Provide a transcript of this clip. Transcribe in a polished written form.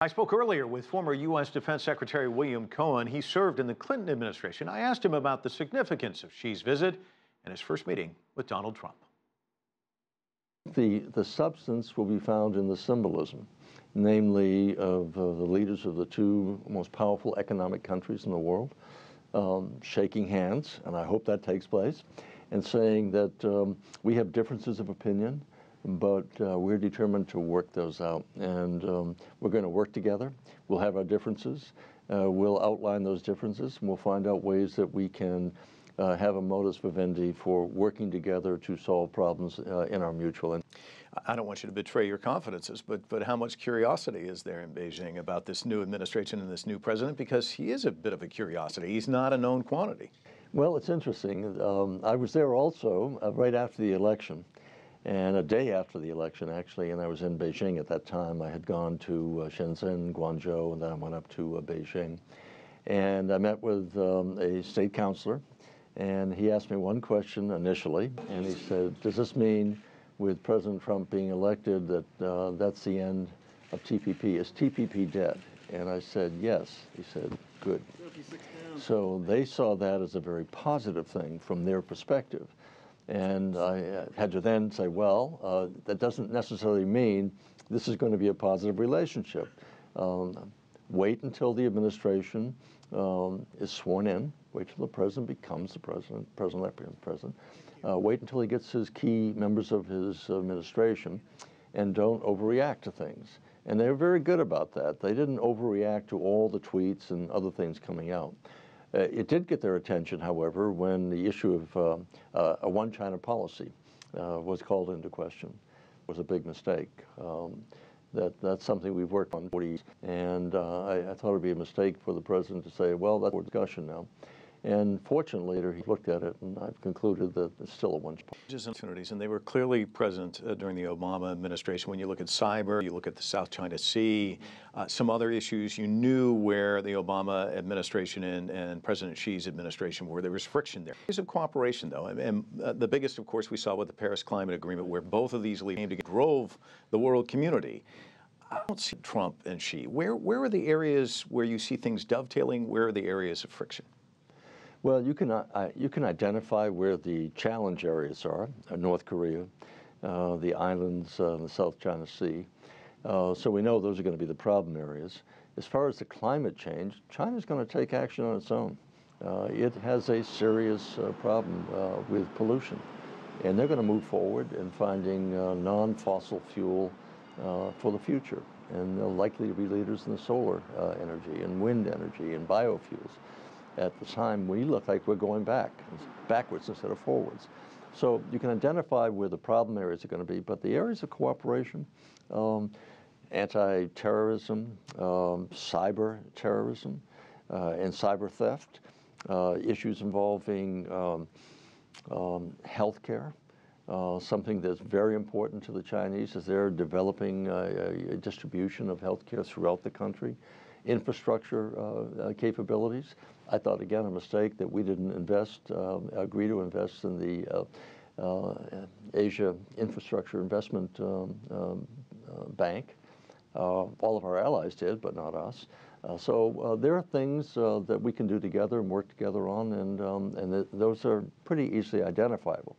I spoke earlier with former U.S. Defense Secretary William Cohen. He served in the Clinton administration. I asked him about the significance of Xi's visit and his first meeting with Donald Trump. The substance will be found in the symbolism, namely of the leaders of the two most powerful economic countries in the world, shaking hands, and I hope that takes place, and saying that we have differences of opinion, but we're determined to work those out. And we're going to work together. We'll have our differences. We'll outline those differences, and we'll find out ways that we can have a modus vivendi for working together to solve problems in our mutual. I don't want you to betray your confidences, but how much curiosity is there in Beijing about this new administration and this new president? Because he is a bit of a curiosity. He's not a known quantity. Well, it's interesting. I was there also right after the election, and a day after the election, actually, and I was in Beijing at that time. I had gone to Shenzhen, Guangzhou, and then I went up to Beijing. And I met with a state councilor, and he asked me one question initially, and he said, does this mean with President Trump being elected that that's the end of TPP? Is TPP dead? And I said, yes. He said, good. So they saw that as a very positive thing from their perspective. And I had to then say, well, that doesn't necessarily mean this is going to be a positive relationship. Wait until the administration is sworn in. Wait till the president becomes the president, president-elect becomes president. Wait until he gets his key members of his administration, and don't overreact to things. And they were very good about that. They didn't overreact to all the tweets and other things coming out. It did get their attention, however, when the issue of a one China policy was called into question. It was a big mistake. That's something we've worked on for years. And I thought it would be a mistake for the president to say, well, that's for discussion now. And fortunately, he looked at it, and I've concluded that it's still a one-shot. Opportunities, and they were clearly present during the Obama administration. When you look at cyber, you look at the South China Sea, some other issues, you knew where the Obama administration and President Xi's administration were. There was friction there. There's a cooperation, though, and the biggest, of course, we saw with the Paris Climate Agreement, where both of these leaders came together, drove the world community. I don't see Trump and Xi. Where are the areas where you see things dovetailing? Where are the areas of friction? Well, you can identify where the challenge areas are, North Korea, the islands in the South China Sea. So we know those are going to be the problem areas. As far as the climate change, China's going to take action on its own. It has a serious problem with pollution, and they're going to move forward in finding non-fossil fuel for the future. And they're likely to be leaders in the solar energy and wind energy and biofuels. At the time, we look like we're going backwards instead of forwards. So you can identify where the problem areas are going to be, but the areas of cooperation, anti-terrorism, cyber terrorism, and cyber theft, issues involving healthcare, something that's very important to the Chinese as they're developing a distribution of healthcare throughout the country, infrastructure capabilities. I thought, again, a mistake that we didn't agree to invest in the Asia Infrastructure Investment Bank. All of our allies did, but not us. So there are things that we can do together and work together on, and those are pretty easily identifiable.